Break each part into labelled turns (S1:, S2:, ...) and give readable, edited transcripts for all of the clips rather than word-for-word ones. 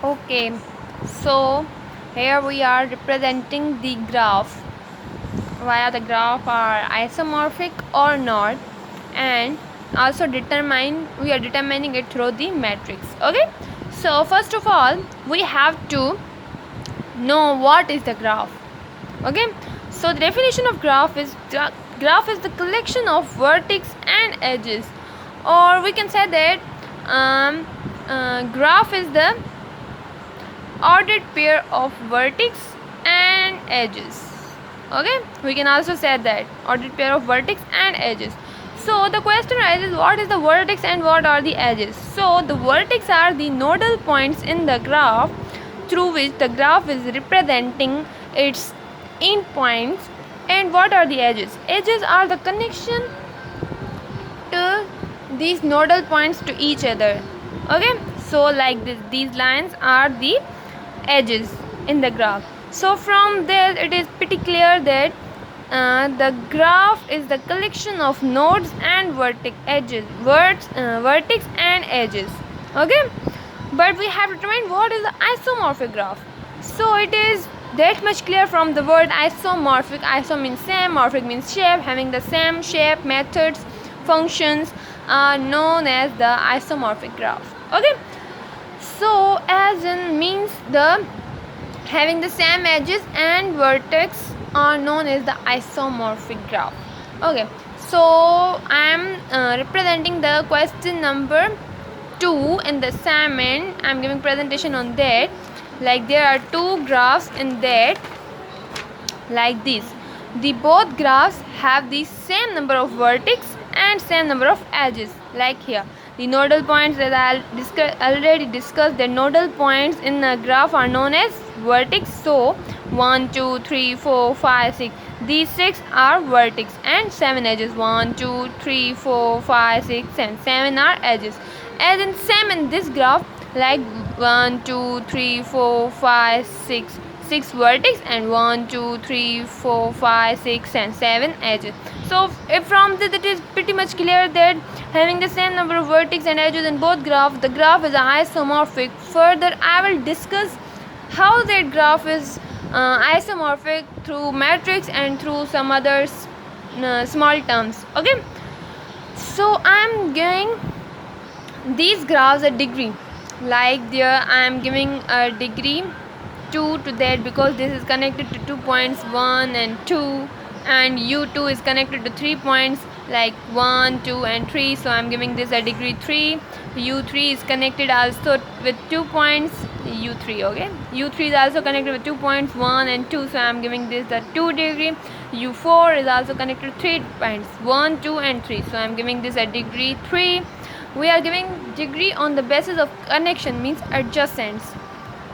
S1: Okay, so here we are representing the graph via the graph are isomorphic or not, and also we are determining it through the matrix. Okay, so first of all we have to know what is the graph. Okay, so the definition of graph is the collection of vertex and edges, or we can say that graph is the ordered pair of vertex and edges. Okay, we can also say that ordered pair of vertex and edges. So the question arises, what is the vertex and what are the edges? So the vertex are the nodal points in the graph through which the graph is representing its endpoints. And what are the edges? Edges are the connection to these nodal points to each other. Okay, so like this, these lines are the edges in the graph. So from there it is pretty clear that the graph is the collection of nodes and vertex and edges. Okay, but we have to determine what is the isomorphic graph. So it is that much clear from the word isomorphic. Iso means same, morphic means shape, having the same shape, methods, functions are known as the isomorphic graph. Okay, so as in means the having the same edges and vertex are known as the isomorphic graph. Okay, so I am representing the question number 2 in the assignment. I am giving presentation on that. Like there are two graphs in that, like this. The both graphs have the same number of vertex and same number of edges. Like here, the nodal points, as I already discussed, the nodal points in the graph are known as vertex. So 1 2 3 4 5 6, these 6 are vertex and 7 edges. 1 2 3 4 5 6 7, 7 are edges. As in same in this graph, like 1 2 3 4 5 6, 6 vertex and 1 2 3 4 5 6 and 7 edges. So if from this it is pretty much clear that having the same number of vertex and edges in both graphs, the graph is isomorphic. Further I will discuss how that graph is isomorphic through matrix and through some other small terms. Okay, so I am giving these graphs a degree. Like there I am giving a degree 2 to that, because this is connected to 2 points 1 and 2, and u2 is connected to 3 points like 1 2 and 3, so I am giving this a degree 3. u3 is connected also with 2 points u3. Okay, u3 is also connected with 2 points 1 and 2, so I am giving this the 2 degree. u4 is also connected to 3 points 1 2 and 3, so I am giving this a degree 3. We are giving degree on the basis of connection, means adjacents.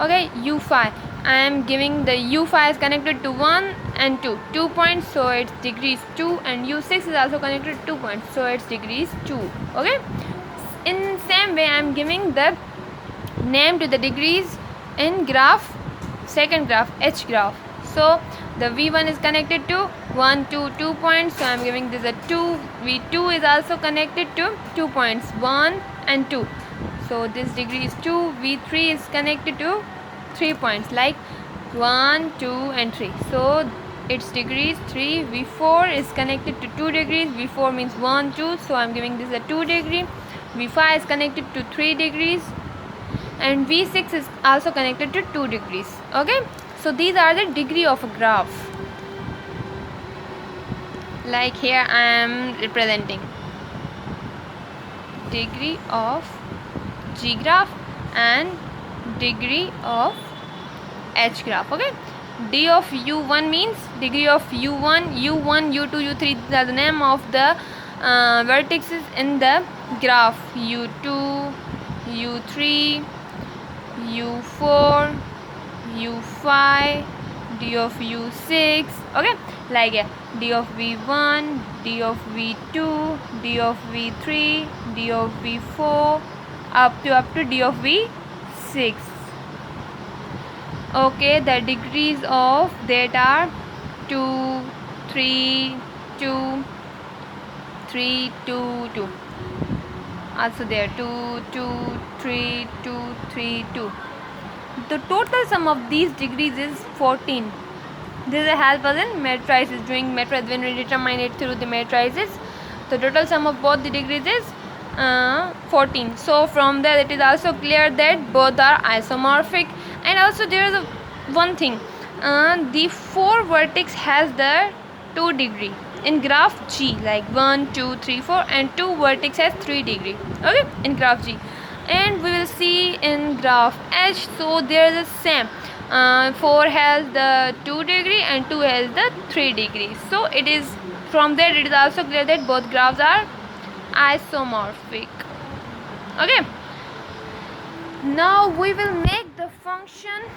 S1: Okay, u5, I am giving the u5 is connected to 1 and 2 points, so its degree is 2, and u6 is also connected to 2 points, so its degree is 2. Okay, in same way I am giving the name to the degrees in graph, second graph, h graph. So the v1 is connected to 1 2 points, so I am giving this a 2. v2 is also connected to 2 points 1 and 2, so this degree is 2. v3 is connected to 3 points like 1 2 and 3, so its degree is 3. v4 is connected to 2 degrees. v4 means 1 2, so I am giving this a 2 degree. v5 is connected to 3 degrees, and v6 is also connected to 2 degrees. Okay, so these are the degree of a graph. Like here I am representing degree of G graph and degree of H graph. Okay, D of U1 means degree of U1, U1, U2, U3. These are the name of the vertices in the graph. U2, U3, U4, U5, D of U6. Okay, like D of V1, D of V2, D of V3, D of V4, up to D of V6. Okay, the degrees of that are 2 3 2 3 2 2. Also there 2 2 3 2 3 2. the total sum of these degrees is 14. This will help us in matrices, doing matrices when we determine it through the matrices. The total sum of both the degrees is 14. So from there it is also clear that both are isomorphic. And also there is one thing, the 4 vertex has the 2 degree in graph G, like 1, 2, 3, 4, and 2 vertex has 3 degree, okay, in graph G. And we will see in graph H, so there is the same, 4 has the 2 degree and 2 has the 3 degree. So it is, from there it is also clear that both graphs are isomorphic. Okay, now we will make the function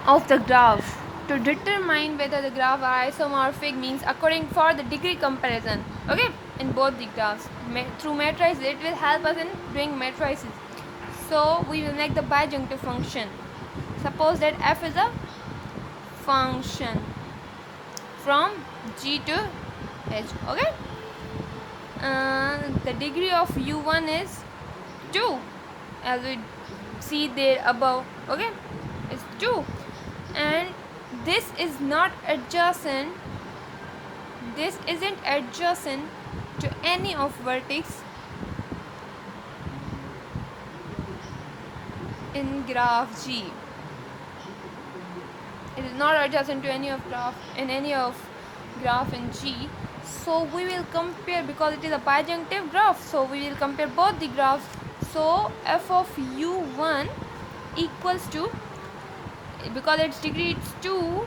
S1: of the graph to determine whether the graph are isomorphic, means according for the degree comparison, okay, in both the graphs. Through matrices it will help us in doing matrices. So we will make the bijunctive function. Suppose that f is a function from G to H, okay. The degree of u1 is 2, as we see there above, okay, it's 2. And this is not adjacent, this isn't adjacent to any of vertex in graph G. It is not adjacent to any of graph in G. So we will compare, because it is a bijunctive graph, so we will compare both the graphs. So f of u1 equals to, because its degree is 2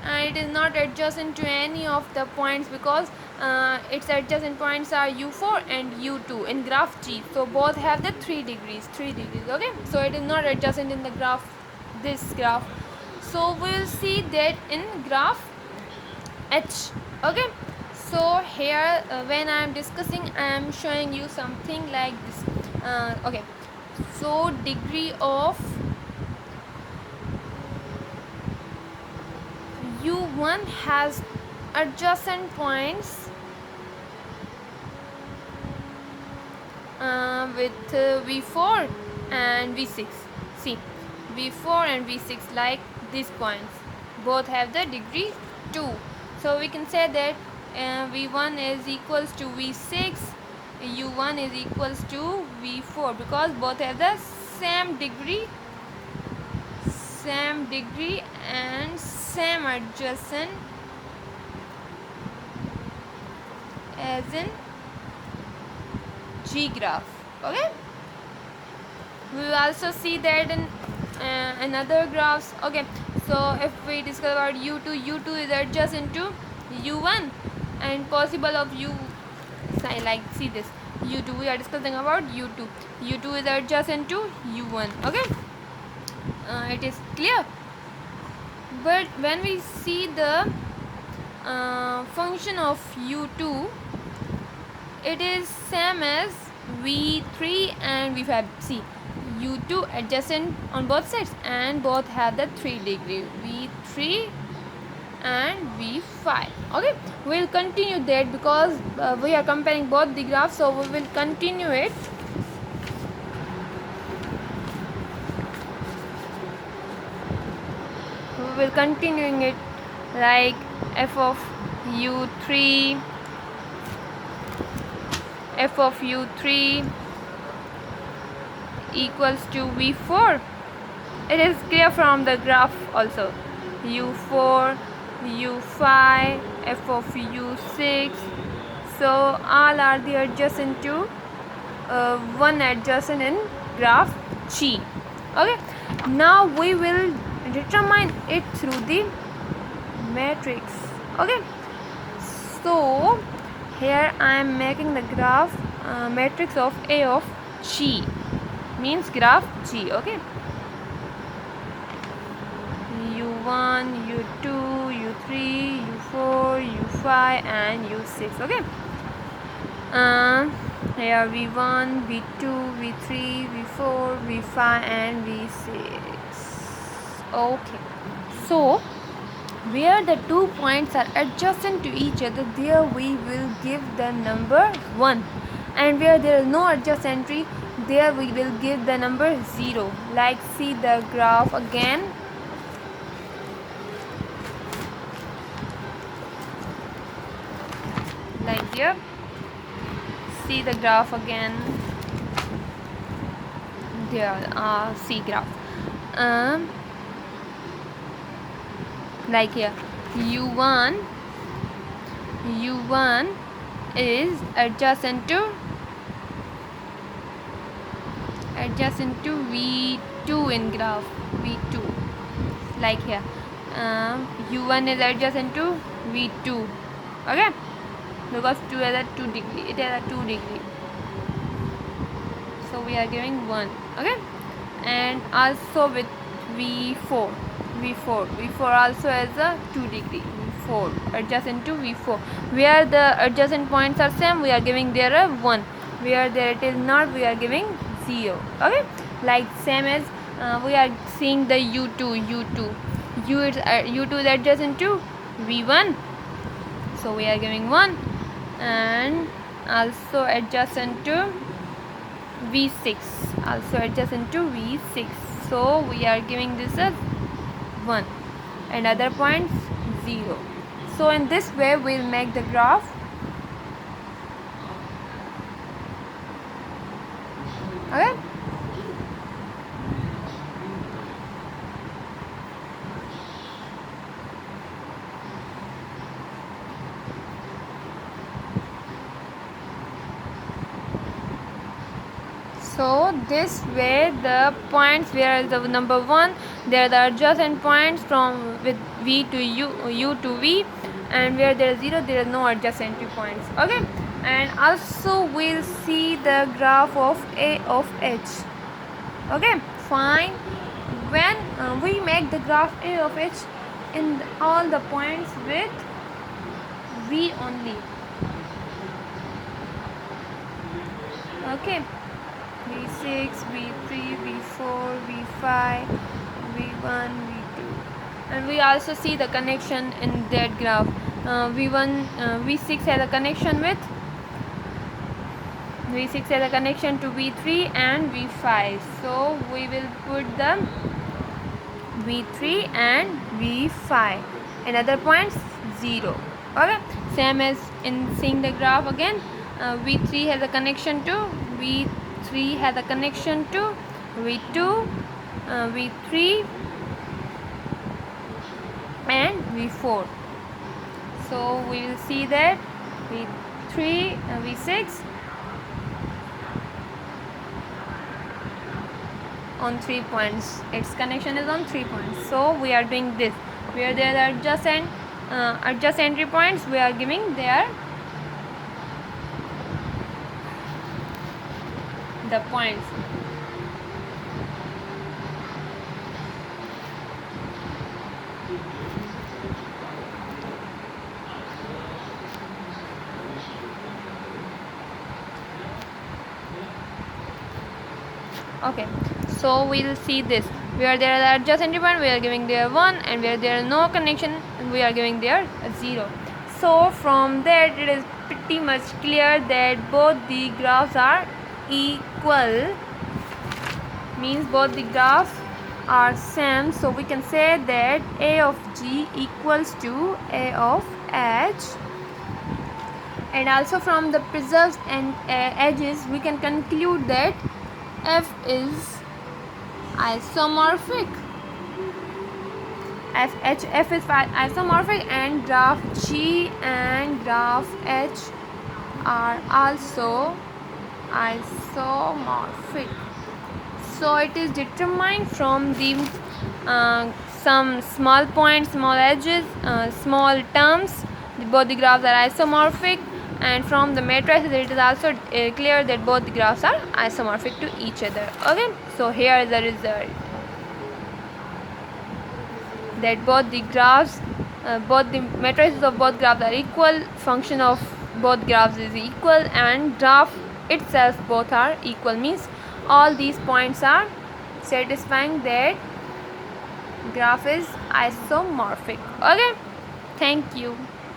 S1: and it is not adjacent to any of the points, because its adjacent points are u4 and u2 in graph G. So both have the 3 degrees, okay. So it is not adjacent in the graph, this graph. So we will see that in graph H, okay. So here when I am discussing, I am showing you something like this, okay. So degree of u1 has adjacent points with v4 and v6. See, v4 and v6, like these points, both have the degree 2. So we can say that v1 is equals to v6, u1 is equals to v4, because both have the same degree and same adjacent as in G graph, okay. We will also see that in another graphs, okay. So if we discuss about u2 is adjacent to u1, and possible of u, like see this u2, we are discussing about u2 is adjacent to u1, okay. It is clear. But when we see the function of u2, it is same as v3 and v5. See, u2 adjacent on both sides and both have the 3 degree, v3 and v5, okay. We will continue that because we are comparing both the graphs, so we will continue it. We will continuing it like f of u3 equals to v4. It is clear from the graph also, u4, u5, f of u6. So all are the adjacent to one adjacent in graph G, okay. Now we will determine it through the matrix, okay. So here I am making the graph matrix of A of G, means graph G, okay. u1, u2, u3, u4, u5 and u6, okay. Here v1, v2, v3, v4, v5 and v6, okay. So where the 2 points are adjacent to each other, there we will give the number 1, and where there is no adjacency, there we will give the number 0. Like, see the graph again. Like here, see the graph again. There, see graph. Like here, u1 is adjacent to v2 in graph, v2. Like here, u1 is adjacent to v2, okay, because 2 has a 2 degree, it has a 2 degree, so we are giving 1, okay. And also with v4 also has a 2 degree, v4 adjacent to v4. Where the adjacent points are same, we are giving there a 1. Where there it is not, we are giving 0, okay. Like same as we are seeing the u2 is adjacent to v1, so we are giving 1, and also adjacent to v6, so we are giving this as 1, and other points 0. So in this way we'll make the graph. Okay. So this way the points where the number 1, they are the adjacent points from with v to u to v, and where there is 0, there is no adjacent points, okay. And also we'll see the graph of a of h, okay. Fine. When we make the graph a of h in all the points with v only, okay, v6, v3, v4, v5, v1, v2, and we also see the connection in that graph. V6 has a connection with to v3 and v5, so we will put the v3 and v5, and other points 0, okay. Same as in seeing the graph again, v3 has a connection to v2, v3 and v4, so we will see that v3 and v6 on 3 points, its connection is on 3 points, so we are doing this. Where there are adjacent entry points, we are giving there the points. Okay, so we will see this. Where there are adjacent point, we are giving there 1, and where there is no connection, we are giving there 0. So from that it is pretty much clear that both the graphs are equal, means both the graphs are same, so we can say that a of g equals to a of h. And also from the preserved and edges we can conclude that f is isomorphic. F is isomorphic, and graph G and graph H are also isomorphic. So it is determined from the some small points, small edges, small terms. Both the graphs are isomorphic, and from the matrices it is also clear that both the graphs are isomorphic to each other. Okay, so here is the result, that both the graphs, both the matrices of both graphs are equal, function of both graphs is equal, and graph itself both are equal, means all these points are satisfying that graph is isomorphic. Okay, thank you.